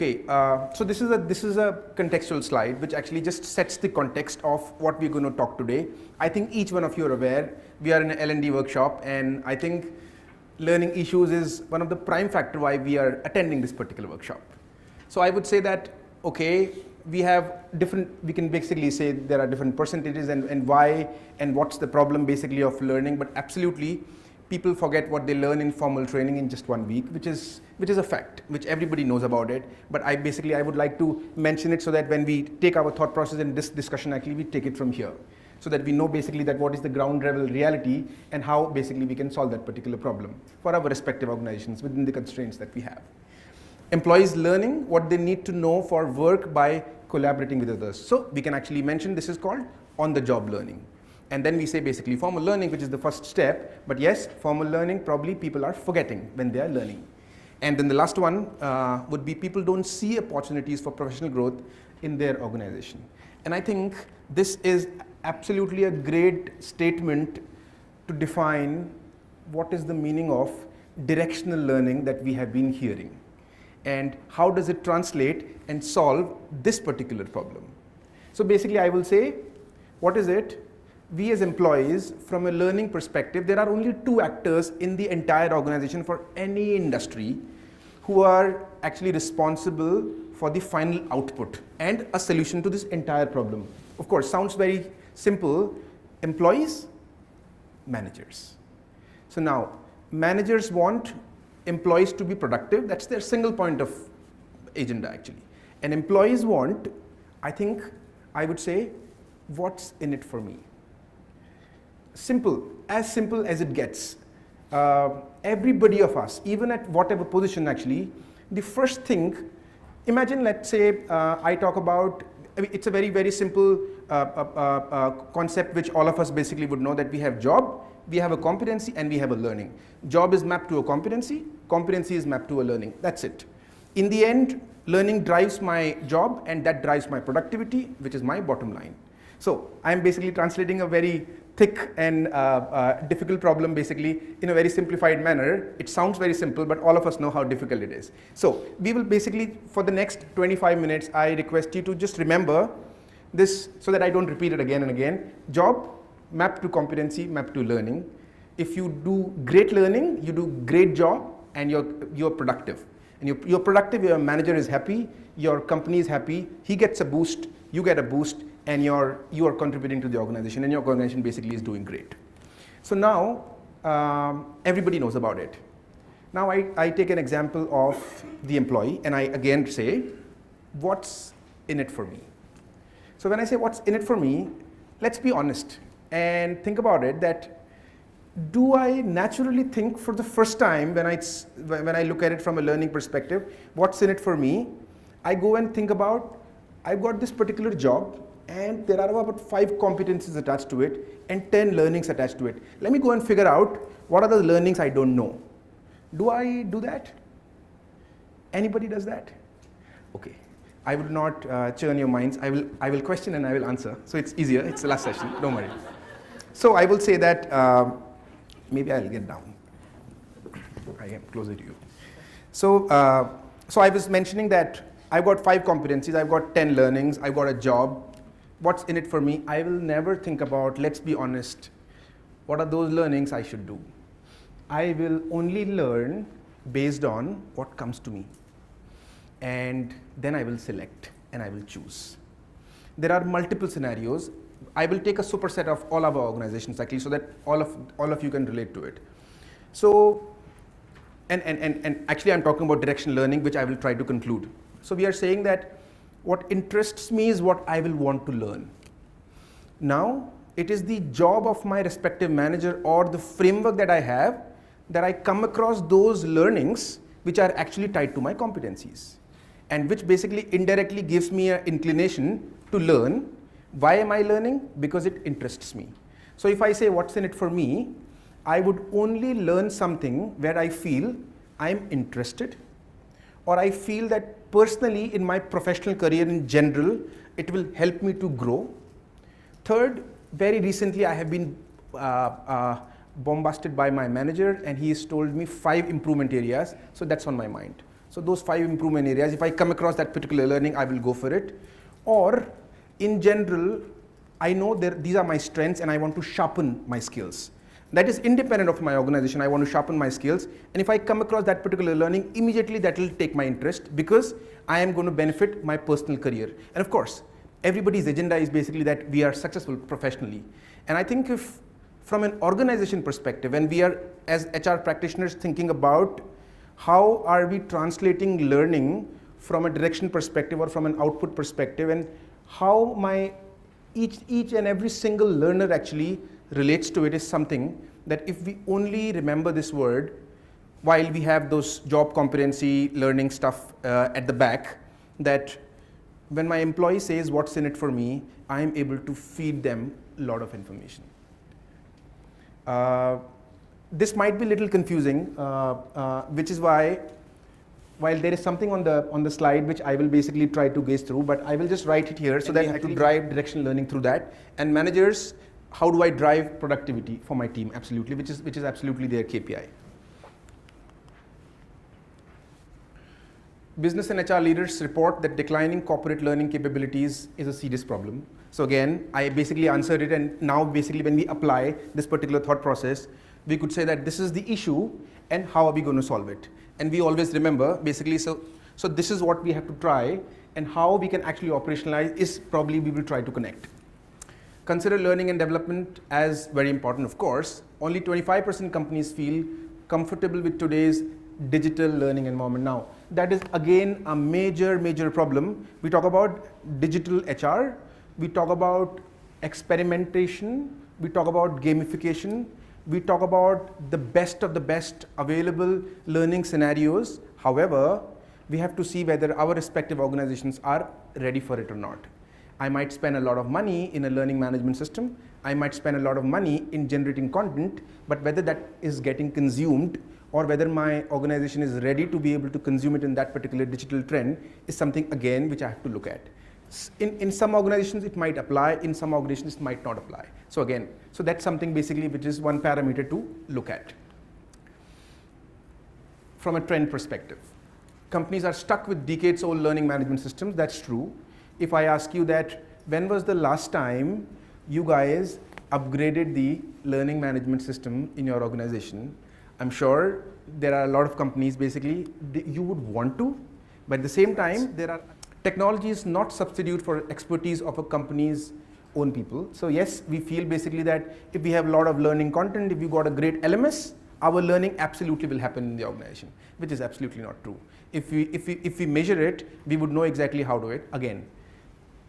Okay, so this is a contextual slide which actually just sets the context of what we're going to talk today. I think each one of you are aware we are in an L&D workshop, and I think learning issues is one of the prime factor why we are attending this particular workshop. So I would say that, okay, we can basically say there are different percentages and why and what's the problem basically of learning, but absolutely people forget what they learn in formal training in just 1 week, which is a fact, which everybody knows about it. But I would like to mention it so that when we take our thought process in this discussion, actually we take it from here, so that we know basically that what is the ground level reality and how basically we can solve that particular problem for our respective organizations within the constraints that we have. Employees learning what they need to know for work by collaborating with others. So we can actually mention this is called on-the-job learning. And then we say basically formal learning, which is the first step. But yes, formal learning, probably people are forgetting when they are learning. And then the last one would be people don't see opportunities for professional growth in their organization. And I think this is absolutely a great statement to define what is the meaning of directional learning that we have been hearing. And how does it translate and solve this particular problem? So basically I will say, what is it? We as employees, from a learning perspective, there are only two actors in the entire organization for any industry who are actually responsible for the final output and a solution to this entire problem. Of course, sounds very simple. Employees, managers. So now, managers want employees to be productive. That's their single point of agenda actually. And employees want, I would say, what's in it for me? Simple as it gets. Everybody of us, even at whatever position actually, the first thing, imagine let's say I talk about, it's a very, very simple concept which all of us basically would know, that we have job, we have a competency, and we have a learning. Job is mapped to a competency is mapped to a learning. That's it. In the end, learning drives my job and that drives my productivity, which is my bottom line. So I'm basically translating a very thick and difficult problem basically in a very simplified manner. It sounds very simple, but all of us know how difficult it is. So we will basically, for the next 25 minutes, I request you to just remember this so that I don't repeat it again and again. Job, mapped to competency, mapped to learning. If you do great learning, you do great job, and you're productive. And you're productive, your manager is happy, your company is happy, he gets a boost, you get a boost, and you are contributing to the organization, and your organization basically is doing great. So now, everybody knows about it. Now I take an example of the employee, and I again say, what's in it for me? So when I say what's in it for me, let's be honest and think about it, that do I naturally think for the first time when I look at it from a learning perspective, what's in it for me? I go and think about, I've got this particular job, and there are about 5 competencies attached to it and 10 learnings attached to it. Let me go and figure out what are the learnings I don't know. Do I do that? Anybody does that? Okay. I will not churn your minds. I will question and I will answer. So it's easier. It's the last session. Don't worry. So I will say that maybe I'll get down. I am closer to you. So I was mentioning that I've got 5 competencies. I've got 10 learnings. I've got a job. What's in it for me? I will never think about, let's be honest, what are those learnings I should do? I will only learn based on what comes to me. And then I will select and I will choose. There are multiple scenarios. I will take a superset of all our organizations actually, so that all of you can relate to it. So, and actually I'm talking about directional learning, which I will try to conclude. So we are saying that what interests me is what I will want to learn. Now, it is the job of my respective manager or the framework that I have that I come across those learnings which are actually tied to my competencies, and which basically indirectly gives me an inclination to learn. Why am I learning? Because it interests me. So if I say what's in it for me, I would only learn something where I feel I'm interested, or I feel that personally in my professional career in general, it will help me to grow. Third, very recently I have been bombasted by my manager, and he has told me 5 improvement areas, so that's on my mind. So those 5 improvement areas, if I come across that particular learning, I will go for it. Or in general, I know these are my strengths and I want to sharpen my skills. That is independent of my organization. I want to sharpen my skills. And if I come across that particular learning, immediately that will take my interest because I am going to benefit my personal career. And of course, everybody's agenda is basically that we are successful professionally. And I think if from an organization perspective, when we are as HR practitioners thinking about how are we translating learning from a direction perspective or from an output perspective, and how my each and every single learner actually relates to it, is something that if we only remember this word while we have those job competency learning stuff at the back, that when my employee says what's in it for me, I am able to feed them a lot of information. This might be a little confusing, which is why, while there is something on the slide which I will basically try to gaze through, but I will just write it here so that I can drive directional learning through that. And managers, how do I drive productivity for my team? Absolutely, which is absolutely their KPI. Business and HR leaders report that declining corporate learning capabilities is a serious problem. So again, I basically answered it, and now basically when we apply this particular thought process, we could say that this is the issue and how are we going to solve it. And we always remember basically, so this is what we have to try, and how we can actually operationalize is probably we will try to connect. Consider learning and development as very important, of course. Only 25% companies feel comfortable with today's digital learning environment now. That is again a major problem. We talk about digital HR, we talk about experimentation, we talk about gamification, we talk about the best of the best available learning scenarios. However, we have to see whether our respective organizations are ready for it or not. I might spend a lot of money in a learning management system, I might spend a lot of money in generating content, but whether that is getting consumed or whether my organization is ready to be able to consume it in that particular digital trend is something again which I have to look at. In some organizations it might apply, in some organizations it might not apply. So again, so that's something basically which is one parameter to look at. From a trend perspective, companies are stuck with decades-old learning management systems. That's true. If I ask you that, when was the last time you guys upgraded the learning management system in your organization? I'm sure there are a lot of companies basically you would want to, but at the same time technology is not substitute for expertise of a company's own people. So yes, we feel basically that if we have a lot of learning content, if you got a great LMS, our learning absolutely will happen in the organization, which is absolutely not true. If we measure it, we would know exactly how to do it. Again,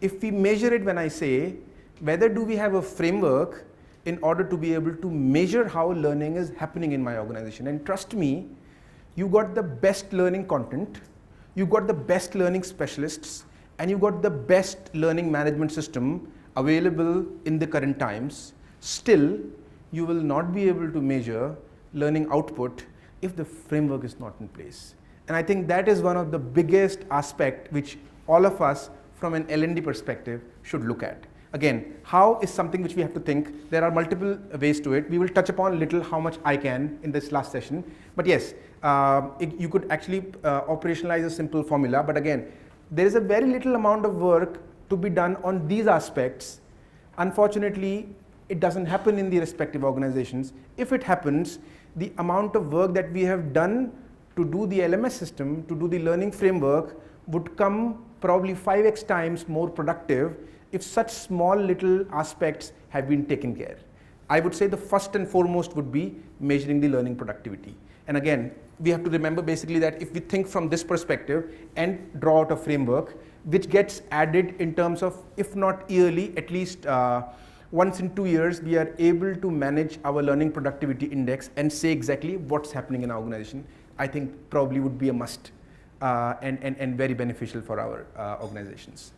if we measure it, when I say whether do we have a framework in order to be able to measure how learning is happening in my organization. And trust me, you got the best learning content, you got the best learning specialists, and you got the best learning management system available in the current times. Still, you will not be able to measure learning output if the framework is not in place. And I think that is one of the biggest aspect which all of us from an L&D perspective should look at. Again, how is something which we have to think. There are multiple ways to it. We will touch upon a little how much I can in this last session. But yes, you could actually operationalize a simple formula. But again, there is a very little amount of work to be done on these aspects. Unfortunately, it doesn't happen in the respective organizations. If it happens, the amount of work that we have done to do the LMS system, to do the learning framework, would come probably 5x times more productive if such small little aspects have been taken care. I would say the first and foremost would be measuring the learning productivity. And again, we have to remember basically that if we think from this perspective and draw out a framework which gets added in terms of, if not yearly, at least once in 2 years, we are able to manage our learning productivity index and say exactly what's happening in our organization, I think probably would be a must and very beneficial for our organizations.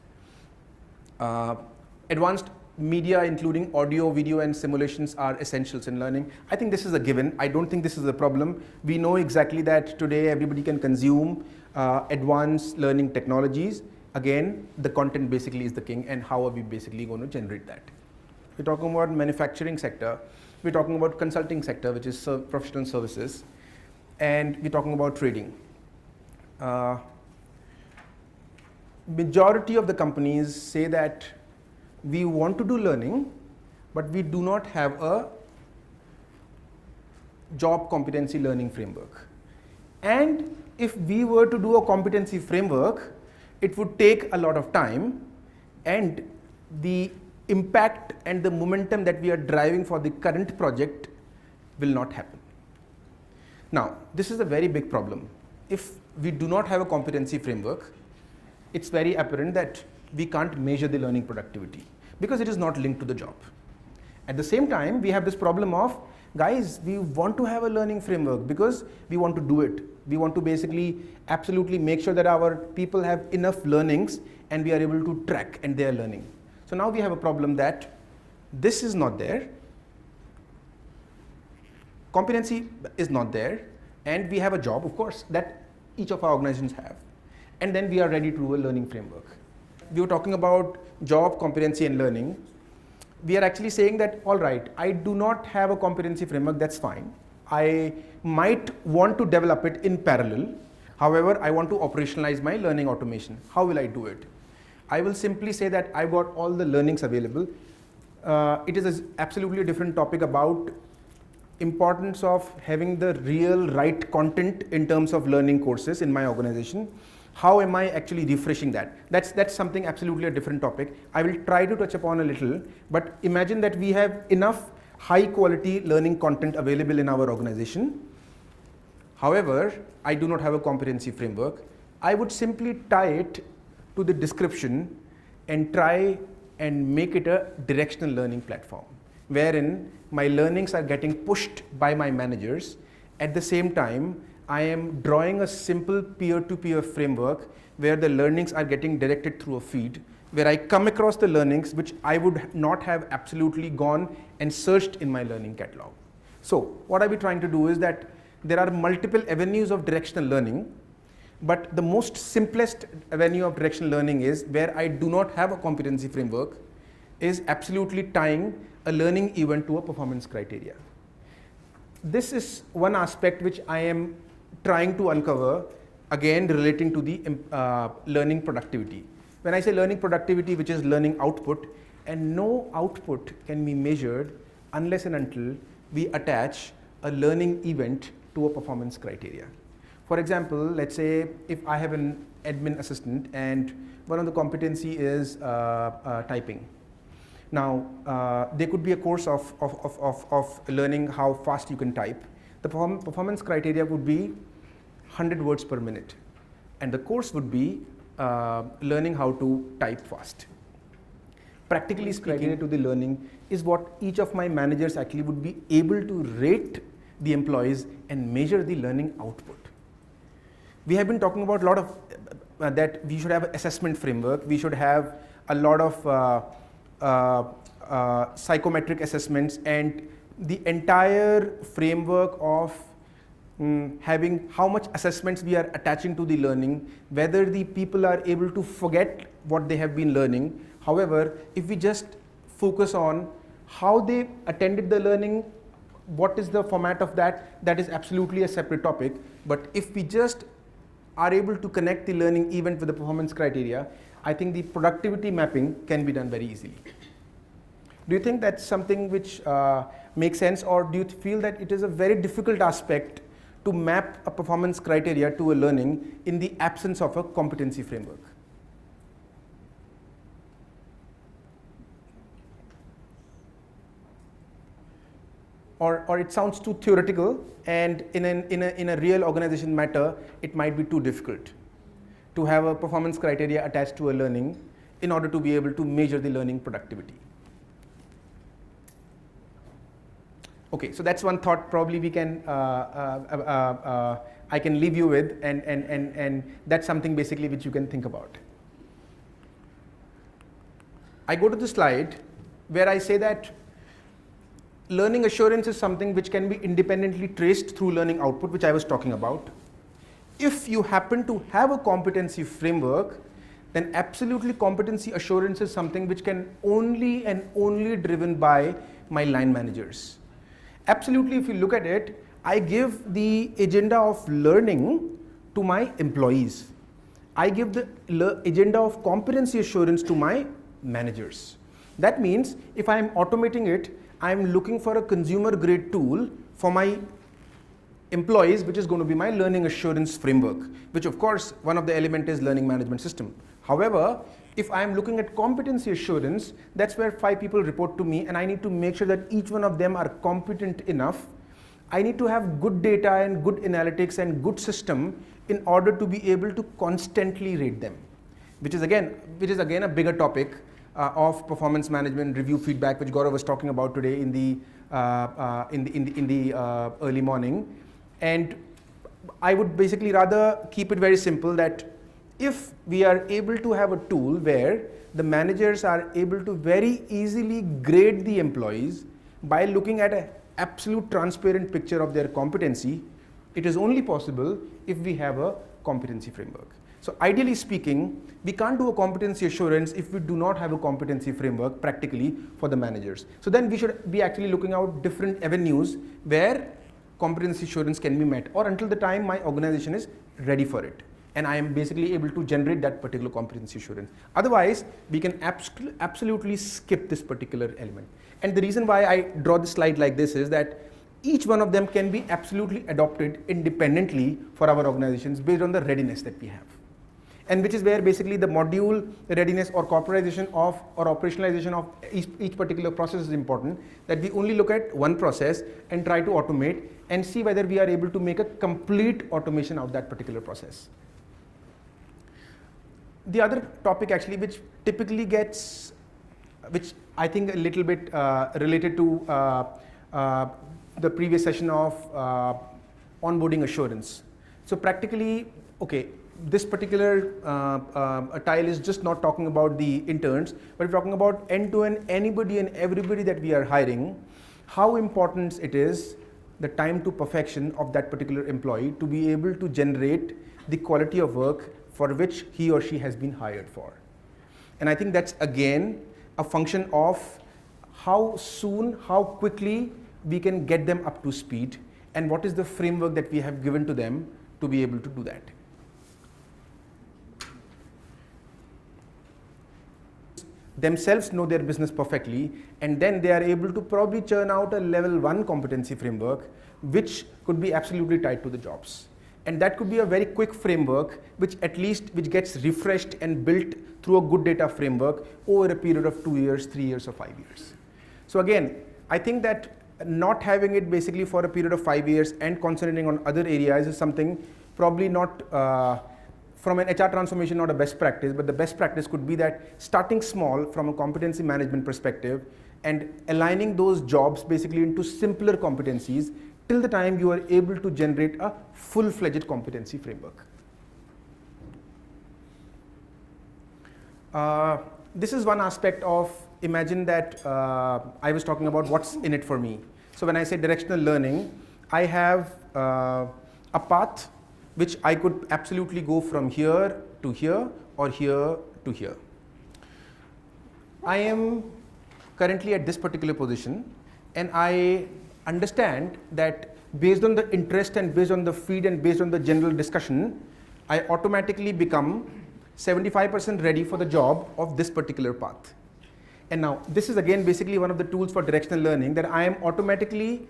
Advanced media, including audio, video, and simulations, are essentials in learning. I think this is a given. I don't think this is a problem. We know exactly that today everybody can consume advanced learning technologies. Again, the content basically is the king, and how are we basically going to generate that? We're talking about manufacturing sector. We're talking about consulting sector, which is professional services, and we're talking about trading. uh, majority of the companies say that we want to do learning, but we do not have a job competency learning framework. And if we were to do a competency framework, it would take a lot of time, and the impact and the momentum that we are driving for the current project will not happen. Now, this is a very big problem. If we do not have a competency framework, it's very apparent that we can't measure the learning productivity because it is not linked to the job. At the same time, we have this problem of, guys, we want to have a learning framework because we want to do it. We want to basically absolutely make sure that our people have enough learnings and we are able to track and they are learning. So now we have a problem that this is not there, competency is not there, and we have a job, of course, that each of our organizations have. And then we are ready to do a learning framework. We were talking about job, competency, and learning. We are actually saying that, all right, I do not have a competency framework, that's fine. I might want to develop it in parallel. However, I want to operationalize my learning automation. How will I do it? I will simply say that I've got all the learnings available. It is an absolutely different topic about importance of having the real right content in terms of learning courses in my organization. How am I actually refreshing that? That's something absolutely a different topic. I will try to touch upon a little, but imagine that we have enough high quality learning content available in our organization. However, I do not have a competency framework. I would simply tie it to the description and try and make it a directional learning platform, wherein my learnings are getting pushed by my managers. At the same time, I am drawing a simple peer-to-peer framework where the learnings are getting directed through a feed, where I come across the learnings which I would not have absolutely gone and searched in my learning catalog. So what I'll be trying to do is that there are multiple avenues of directional learning, but the most simplest avenue of directional learning is where I do not have a competency framework, is absolutely tying a learning event to a performance criteria. This is one aspect which I am trying to uncover, again relating to the learning productivity. When I say learning productivity, which is learning output, and no output can be measured unless and until we attach a learning event to a performance criteria. For example, let's say if I have an admin assistant and one of the competency is typing. Now, there could be a course of learning how fast you can type. The performance criteria would be 100 words per minute, and the course would be learning how to type fast. Practically speaking, to the learning is what each of my managers actually would be able to rate the employees and measure the learning output. We have been talking about a lot of that we should have an assessment framework, we should have a lot of psychometric assessments, and the entire framework of having how much assessments we are attaching to the learning, whether the people are able to forget what they have been learning. However, if we just focus on how they attended the learning, what is the format of that, that is absolutely a separate topic. But if we just are able to connect the learning event with the performance criteria, I think the productivity mapping can be done very easily. Do you think that's something which makes sense, or do you feel that it is a very difficult aspect to map a performance criteria to a learning in the absence of a competency framework? Or it sounds too theoretical, and in a real organization matter, it might be too difficult to have a performance criteria attached to a learning in order to be able to measure the learning productivity. Okay, so that's one thought probably we can, I can leave you with, and that's something basically which you can think about. I go to the slide where I say that learning assurance is something which can be independently traced through learning output, which I was talking about. If you happen to have a competency framework, then absolutely competency assurance is something which can only and only driven by my line managers. Absolutely, if you look at it, I give the agenda of learning to my employees. I give the agenda of competency assurance to my managers. That means if I am automating it, I am looking for a consumer grade tool for my employees, which is going to be my learning assurance framework, which of course one of the element is learning management system. However, if I am looking at competency assurance, that's where 5 people report to me, and I need to make sure that each one of them are competent enough. I need to have good data and good analytics and good system in order to be able to constantly rate them, which is again a bigger topic of performance management, review feedback, which Gaurav was talking about today in the early morning. And I would basically rather keep it very simple that if we are able to have a tool where the managers are able to very easily grade the employees by looking at an absolute transparent picture of their competency, it is only possible if we have a competency framework. So ideally speaking, we can't do a competency assurance if we do not have a competency framework practically for the managers. So then we should be actually looking out different avenues where competency assurance can be met, or until the time my organization is ready for it and I am basically able to generate that particular competency assurance. Otherwise, we can absolutely skip this particular element. And the reason why I draw the slide like this is that each one of them can be absolutely adopted independently for our organizations based on the readiness that we have. And which is where basically the module readiness or corporatization of or operationalization of each particular process is important, that we only look at one process and try to automate and see whether we are able to make a complete automation of that particular process. The other topic actually which typically gets, which I think a little bit related to the previous session of onboarding assurance. So practically, okay, this particular tile is just not talking about the interns, but we're talking about end-to-end anybody and everybody that we are hiring, how important it is the time to perfection of that particular employee to be able to generate the quality of work for which he or she has been hired for. And I think that's again a function of how soon, how quickly we can get them up to speed, and what is the framework that we have given to them to be able to do that. Themselves know their business perfectly, and then they are able to probably churn out a level 1 competency framework, which could be absolutely tied to the jobs. And that could be a very quick framework, which gets refreshed and built through a good data framework over a period of 2 years, 3 years, or 5 years. So again, I think that not having it basically for a period of 5 years and concentrating on other areas is something probably not, from an HR transformation, not a best practice, but the best practice could be that starting small from a competency management perspective and aligning those jobs basically into simpler competencies till the time you are able to generate a full-fledged competency framework. This is one aspect of, imagine that I was talking about what's in it for me. So when I say directional learning, I have a path which I could absolutely go from here to here or here to here. I am currently at this particular position, and I understand that based on the interest and based on the feed and based on the general discussion, I automatically become 75% ready for the job of this particular path. And now this is again basically one of the tools for directional learning, that I am automatically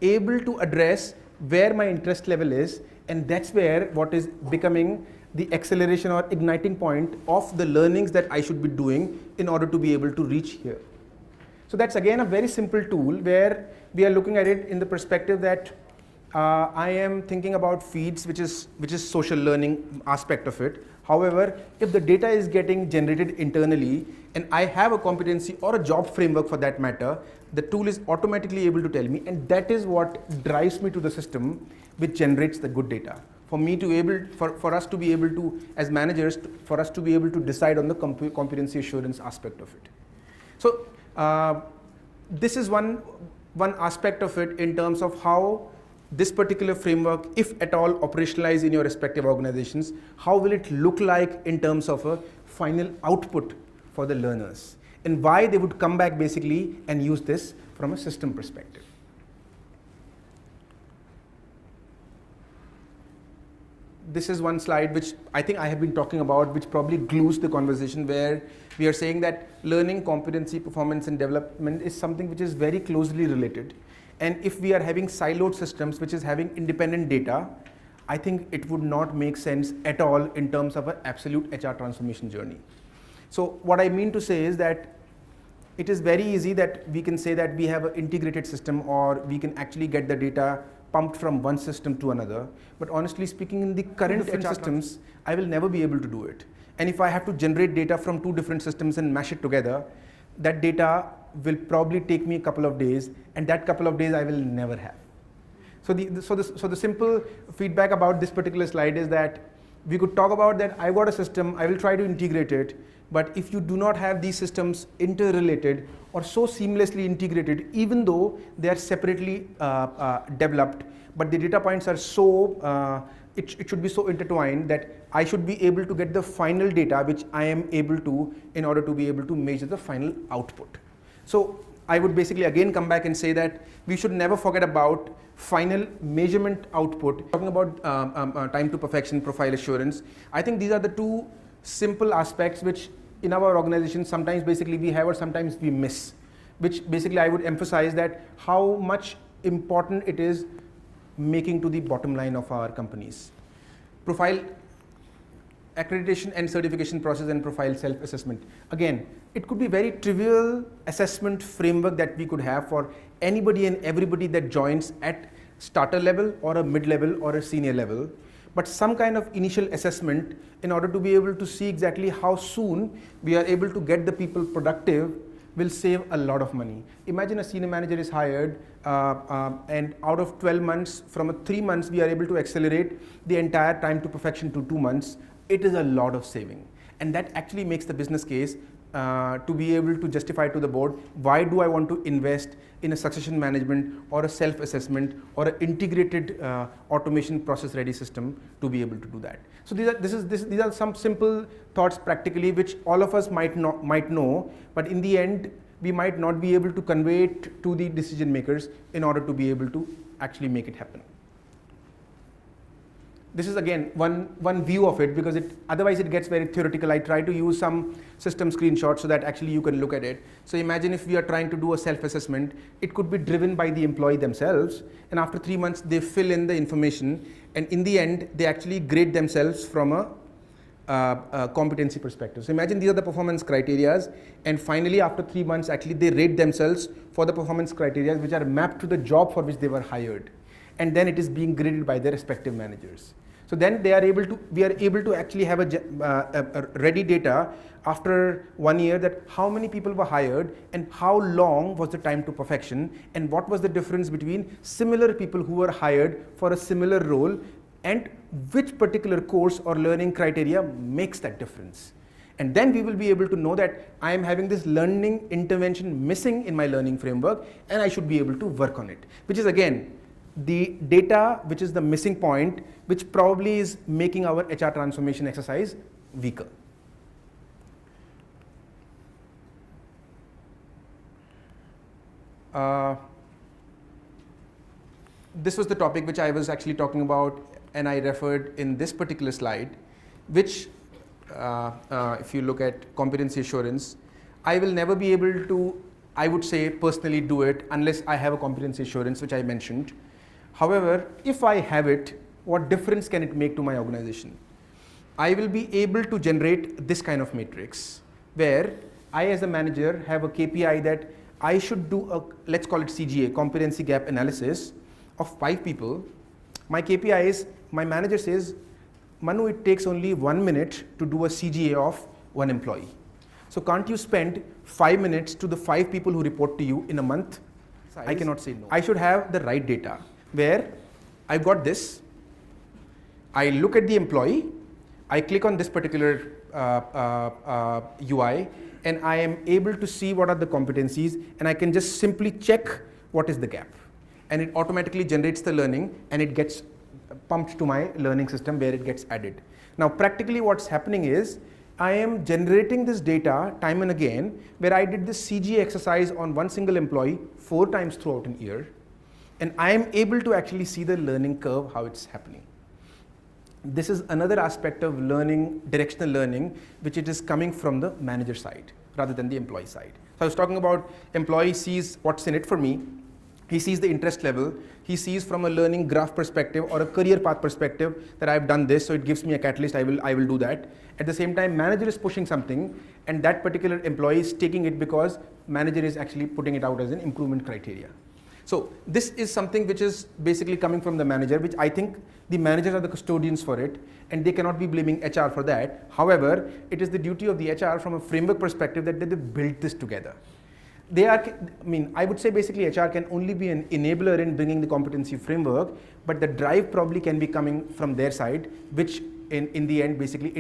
able to address where my interest level is, and that's where what is becoming the acceleration or igniting point of the learnings that I should be doing in order to be able to reach here. So that's again a very simple tool where we are looking at it in the perspective that I am thinking about feeds, which is social learning aspect of it. However, if the data is getting generated internally and I have a competency or a job framework for that matter, the tool is automatically able to tell me, and that is what drives me to the system which generates the good data. For me to able, for us to be able to, as managers, for us to be able to decide on the competency assurance aspect of it. So this is one aspect of it in terms of how this particular framework, if at all operationalized in your respective organizations, how will it look like in terms of a final output for the learners, and why they would come back basically and use this from a system perspective. this is one slide which I think I have been talking about, which probably glues the conversation, where we are saying that learning, competency, performance and development is something which is very closely related. And if we are having siloed systems which is having independent data, I think it would not make sense at all in terms of an absolute HR transformation journey. So what I mean to say is that it is very easy that we can say that we have an integrated system, or we can actually get the data pumped from one system to another. But honestly speaking, in the current HR systems, I will never be able to do it. And if I have to generate data from two different systems and mash it together, that data will probably take me a couple of days, and that couple of days I will never have. So the simple feedback about this particular slide is that we could talk about that I got a system, I will try to integrate it, but if you do not have these systems interrelated or so seamlessly integrated, even though they are separately developed, but the data points are so, it should be so intertwined that I should be able to get the final data which I am able to in order to be able to measure the final output. So I would basically again come back and say that we should never forget about final measurement output. Talking about time to perfection, profile assurance, I think these are the two simple aspects which in our organization sometimes basically we have or sometimes we miss, which basically I would emphasize that how much important it is making to the bottom line of our companies. Profile accreditation and certification process and profile self-assessment. Again, it could be very trivial assessment framework that we could have for anybody and everybody that joins at starter level or a mid-level or a senior level, but some kind of initial assessment in order to be able to see exactly how soon we are able to get the people productive will save a lot of money. Imagine a senior manager is hired and out of 12 months, from 3 months, we are able to accelerate the entire time to perfection to 2 months. It is a lot of saving. And that actually makes the business case to be able to justify to the board, why do I want to invest in a succession management or a self-assessment or an integrated automation process ready system to be able to do that. So these are some simple thoughts practically which all of us might know, but in the end we might not be able to convey it to the decision makers in order to be able to actually make it happen. This is again one view of it, because otherwise it gets very theoretical. I try to use some system screenshots so that actually you can look at it. So imagine if we are trying to do a self-assessment, it could be driven by the employee themselves, and after 3 months they fill in the information, and in the end they actually grade themselves from a competency perspective. So imagine these are the performance criteria, and finally after 3 months actually they rate themselves for the performance criteria which are mapped to the job for which they were hired, and then it is being graded by their respective managers. So then we are able to actually have a ready data after 1 year that how many people were hired and how long was the time to perfection, and what was the difference between similar people who were hired for a similar role, and which particular course or learning criteria makes that difference. And then we will be able to know that I am having this learning intervention missing in my learning framework, and I should be able to work on it, which is again the data which is the missing point, which probably is making our HR transformation exercise weaker. This was the topic which I was actually talking about, and I referred in this particular slide, which if you look at competency assurance, I will never be able to, I would say personally, do it unless I have a competency assurance, which I mentioned. However, if I have it, what difference can it make to my organization? I will be able to generate this kind of matrix where I as a manager have a KPI that I should do a, let's call it CGA, competency gap analysis of 5 people. My KPI is, my manager says, Manu, it takes only 1 minute to do a CGA of 1 employee. So can't you spend 5 minutes to the 5 people who report to you in a month? I cannot say no. I should have the right data, where I've got this, I look at the employee, I click on this particular UI, and I am able to see what are the competencies, and I can just simply check what is the gap. And it automatically generates the learning, and it gets pumped to my learning system where it gets added. Now practically what's happening is, I am generating this data time and again, where I did this CGA exercise on one single employee 4 times throughout an year, and I am able to actually see the learning curve, how it's happening. this is another aspect of learning, directional learning, which it is coming from the manager side rather than the employee side. So I was talking about employee sees what's in it for me. He sees the interest level. He sees from a learning graph perspective or a career path perspective that I've done this, so it gives me a catalyst, I will do that. At the same time, manager is pushing something, and that particular employee is taking it because manager is actually putting it out as an improvement criteria. So this is something which is basically coming from the manager, which I think the managers are the custodians for it, and they cannot be blaming HR for that. However, it is the duty of the HR from a framework perspective that they built this together. They are, I would say basically HR can only be an enabler in bringing the competency framework, but the drive probably can be coming from their side, which in the end basically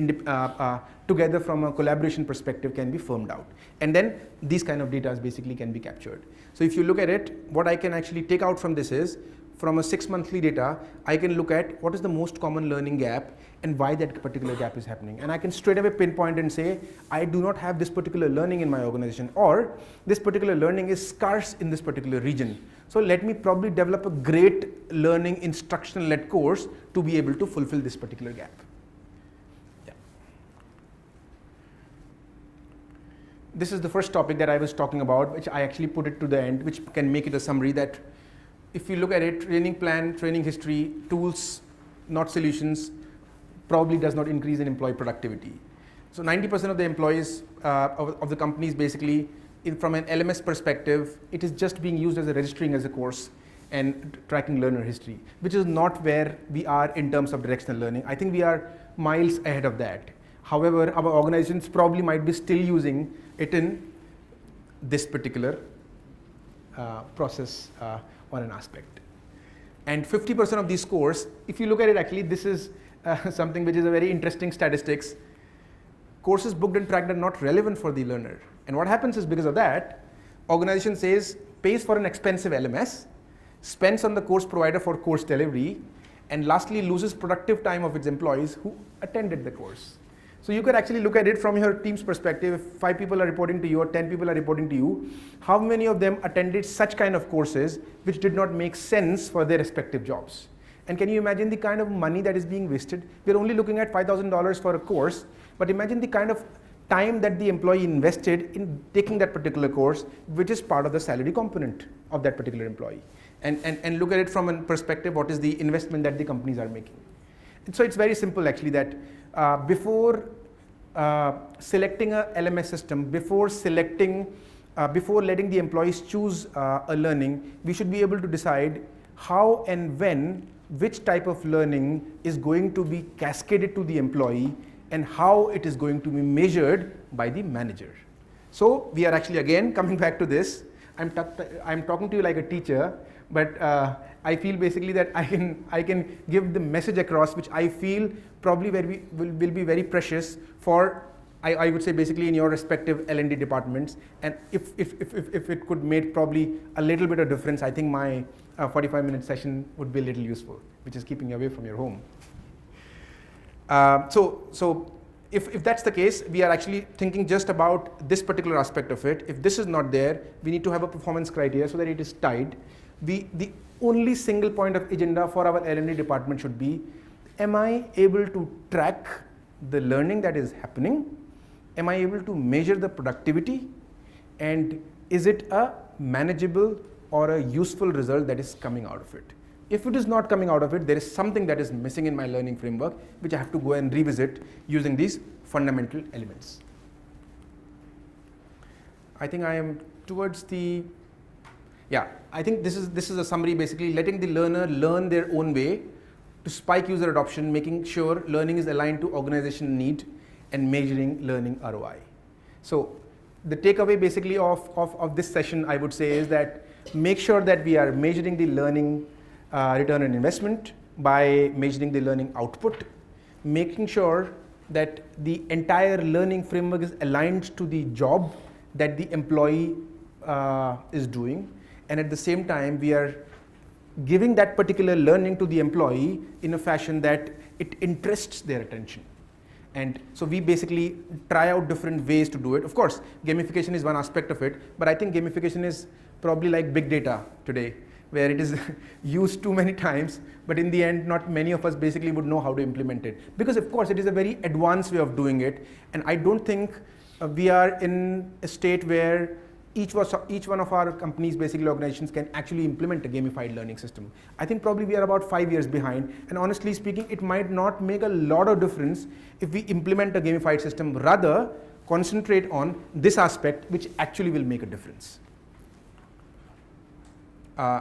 together from a collaboration perspective can be firmed out. And then these kind of data basically can be captured. So if you look at it, what I can actually take out from this is, from a 6 monthly data, I can look at what is the most common learning gap and why that particular gap is happening. And I can straight away pinpoint and say, I do not have this particular learning in my organization, or this particular learning is scarce in this particular region. So let me probably develop a great learning instructional-led course to be able to fulfill this particular gap. Yeah. This is the first topic that I was talking about, which I actually put it to the end, which can make it a summary that if you look at it, training plan, training history, tools, not solutions, probably does not increase in employee productivity. So 90% of the employees of the companies basically, from an LMS perspective, it is just being used as a registering as a course and tracking learner history, which is not where we are in terms of directional learning. I think we are miles ahead of that. However, our organizations probably might be still using it in this particular process on an aspect. And 50% of these scores, if you look at it, actually this is something which is a very interesting statistics. Courses booked and tracked are not relevant for the learner. And what happens is, because of that, organization pays for an expensive LMS, spends on the course provider for course delivery, and lastly loses productive time of its employees who attended the course. So you could actually look at it from your team's perspective. If 5 people are reporting to you or 10 people are reporting to you, how many of them attended such kind of courses which did not make sense for their respective jobs? And can you imagine the kind of money that is being wasted? We're only looking at $5,000 for a course, but imagine the kind of time that the employee invested in taking that particular course, which is part of the salary component of that particular employee. And look at it from a perspective, what is the investment that the companies are making. And so it's very simple actually that before selecting a LMS system, before letting the employees choose a learning, we should be able to decide how and when, which type of learning is going to be cascaded to the employee and how it is going to be measured by the manager. So we are actually again coming back to this. I'm talking to you like a teacher, but I feel basically that I can give the message across, which I feel probably will be very precious for, I would say basically in your respective L&D departments. And if it could make probably a little bit of difference, I think my 45-minute session would be a little useful, which is keeping you away from your home. So if that's the case, we are actually thinking just about this particular aspect of it. If this is not there, we need to have a performance criteria so that it is tied. The only single point of agenda for our L&D department should be, am I able to track the learning that is happening? Am I able to measure the productivity? And is it a manageable or a useful result that is coming out of it? If it is not coming out of it, there is something that is missing in my learning framework, which I have to go and revisit using these fundamental elements. I think I am towards the, I think this is a summary, basically letting the learner learn their own way to spike user adoption, making sure learning is aligned to organization need, and measuring learning ROI. So the takeaway basically of this session, I would say, is that make sure that we are measuring the learning return on investment by measuring the learning output, making sure that the entire learning framework is aligned to the job that the employee is doing, and at the same time we are giving that particular learning to the employee in a fashion that it interests their attention. And so we basically try out different ways to do it. Of course, gamification is one aspect of it, but I think gamification is probably like big data today. where it is used too many times, but in the end, not many of us basically would know how to implement it. Because of course, it is a very advanced way of doing it, and I don't think we are in a state where each one of our companies, basically organizations, can actually implement a gamified learning system. I think probably we are about 5 years behind, and honestly speaking, it might not make a lot of difference if we implement a gamified system, rather concentrate on this aspect, which actually will make a difference.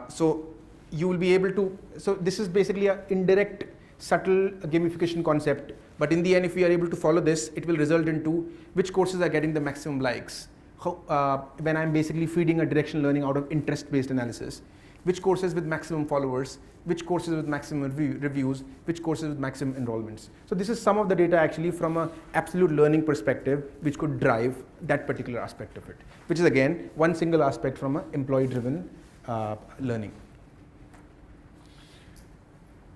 So you will be able to, so this is basically an indirect, subtle gamification concept, but in the end, if we are able to follow this, it will result into which courses are getting the maximum likes. When I'm basically feeding a directional learning out of interest-based analysis, which courses with maximum followers, which courses with maximum reviews, which courses with maximum enrollments. So this is some of the data actually from an absolute learning perspective, which could drive that particular aspect of it, which is again one single aspect from an employee-driven learning.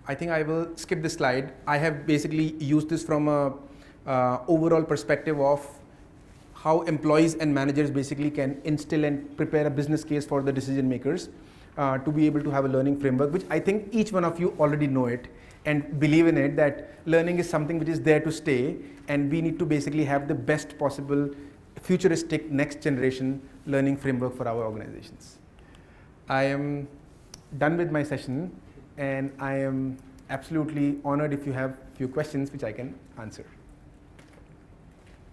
I think I will skip this slide. I have basically used this from a overall perspective of how employees and managers basically can instill and prepare a business case for the decision makers to be able to have a learning framework, which I think each one of you already know it and believe in it, that learning is something which is there to stay, and we need to basically have the best possible futuristic next generation learning framework for our organizations. I am done with my session, and I am absolutely honored if you have a few questions which I can answer.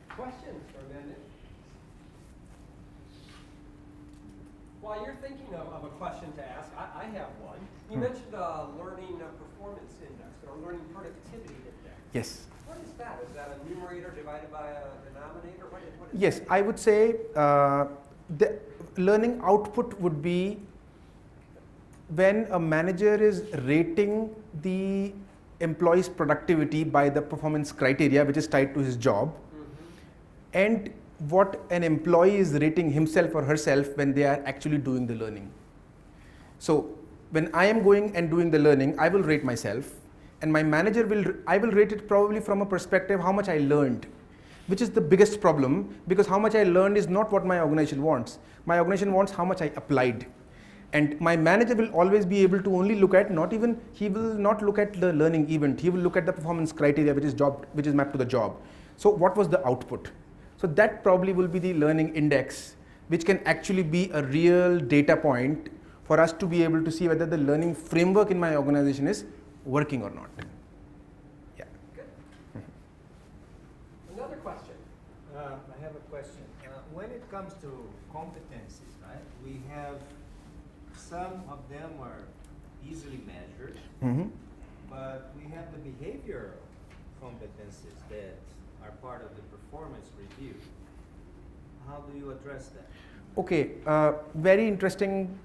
Questions for Manu? While you're thinking of a question to ask, I have one. You mentioned a learning performance index or learning productivity index. Yes. What is that? Is that a numerator divided by a denominator? What is yes, that? I would say the learning output would be when a manager is rating the employee's productivity by the performance criteria, which is tied to his job, and what an employee is rating himself or herself when they are actually doing the learning. So when I am going and doing the learning, I will rate myself, and my manager I will rate it probably from a perspective how much I learned, which is the biggest problem, because how much I learned is not what my organization wants. My organization wants how much I applied. And my manager will always be able to only look at, he will not look at the learning event, he will look at the performance criteria which is mapped to the job. So what was the output? So that probably will be the learning index, which can actually be a real data point for us to be able to see whether the learning framework in my organization is working or not. Yeah. Good. Another question. I have a question. When it comes to competencies, right, we have some of them are easily measured, but we have the behavioral competencies that are part of the performance review. How do you address that? Okay, very interesting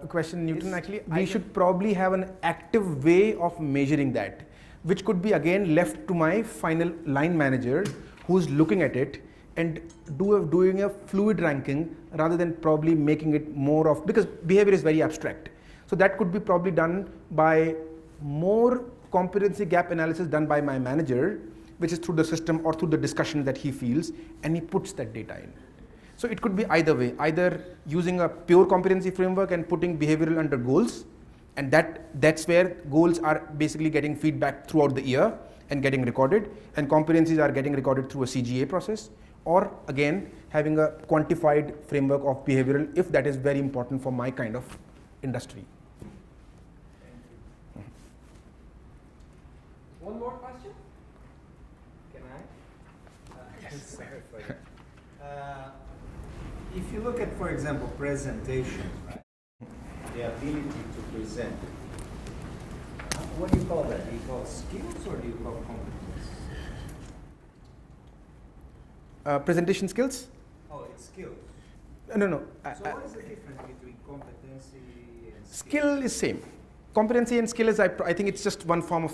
question, Newton. Actually, we should probably have an active way of measuring that, which could be again left to my final line manager, who's looking at it and doing a fluid ranking rather than probably making it more of, because behavior is very abstract. So that could be probably done by more competency gap analysis done by my manager, which is through the system or through the discussion that he feels, and he puts that data in. So it could be either way, either using a pure competency framework and putting behavioral under goals, and that's where goals are basically getting feedback throughout the year and getting recorded, and competencies are getting recorded through a CGA process, or again having a quantified framework of behavioral if that is very important for my kind of industry. One more question? Can I? Sorry for that. If you look at, for example, presentations, right? The ability to present. What do you call that? Do you call skills or do you call competence? Presentation skills? Oh, it's skills. No. So what is the difference between competency and Skill is same. Competency and skill is, I think it's just one form of,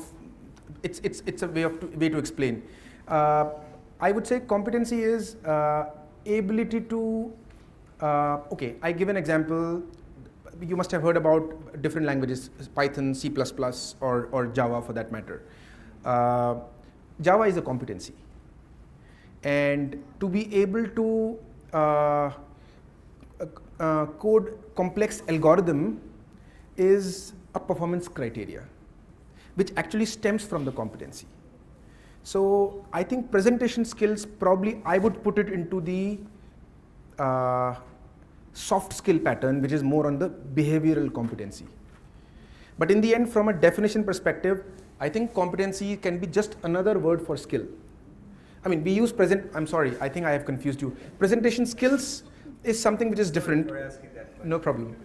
it's a way to explain. I would say competency is ability to, okay, I give an example. You must have heard about different languages, Python, C++, or Java for that matter. Java is a competency. And to be able to code complex algorithm is a performance criteria, which actually stems from the competency. So I think presentation skills, probably I would put it into the soft skill pattern, which is more on the behavioral competency. But in the end, from a definition perspective, I think competency can be just another word for skill. I mean, we use I'm sorry, I think I have confused you. Presentation skills is something which is different. Sorry for asking that question. No problem.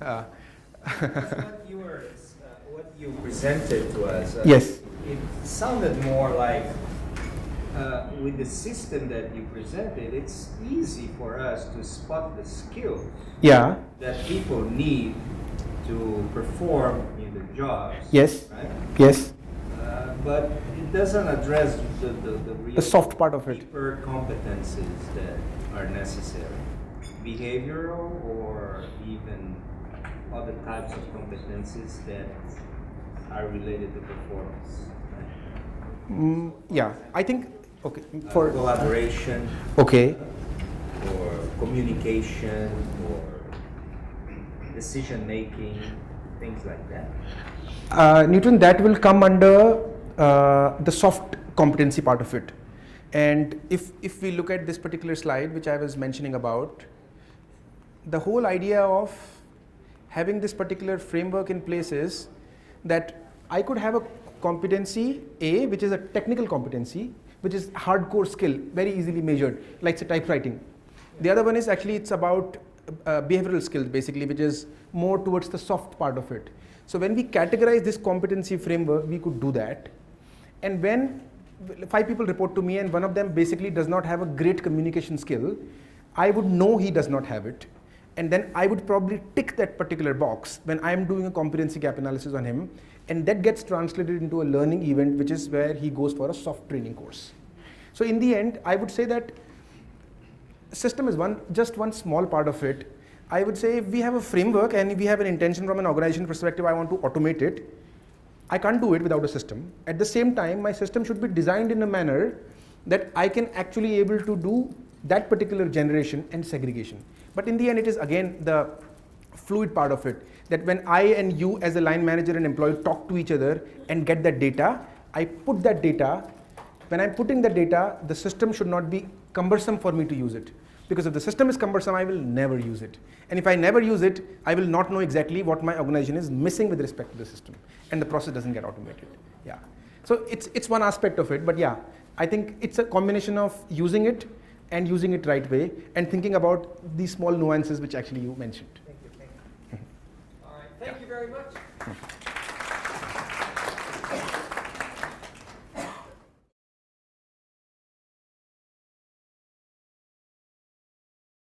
What you presented to us, Yes. it sounded more like with the system that you presented, it's easy for us to spot the skills Yeah. that people need to perform in the jobs. Yes. Right? Yes. But it doesn't address the real The soft part of it. deeper competencies that are necessary. Behavioral or even other types of competencies that are related to performance. Right? Yeah, I think, okay, For collaboration, okay, or communication, or decision making, things like that. Newton, that will come under the soft competency part of it. And if we look at this particular slide, which I was mentioning about, the whole idea of having this particular framework in place is that I could have a competency A, which is a technical competency, which is hardcore skill, very easily measured, like say typewriting. The other one is actually, it's about behavioral skills basically, which is more towards the soft part of it. So when we categorize this competency framework, we could do that. And when 5 people report to me and one of them basically does not have a great communication skill, I would know he does not have it. And then I would probably tick that particular box when I'm doing a competency gap analysis on him, and that gets translated into a learning event, which is where he goes for a soft training course. So in the end, I would say that system is just one small part of it. I would say if we have a framework and we have an intention from an organization perspective, I want to automate it, I can't do it without a system. At the same time, my system should be designed in a manner that I can actually able to do that particular generation and segregation. But in the end, it is again the fluid part of it, that when I and you as a line manager and employee talk to each other and get that data, I put that data. When I'm putting the data, the system should not be cumbersome for me to use it. Because if the system is cumbersome, I will never use it. And if I never use it, I will not know exactly what my organization is missing with respect to the system. And the process doesn't get automated. Yeah. So it's one aspect of it, but yeah, I think it's a combination of using it and using it right way and thinking about these small nuances which actually you mentioned. Thank you. All right, thank you very much.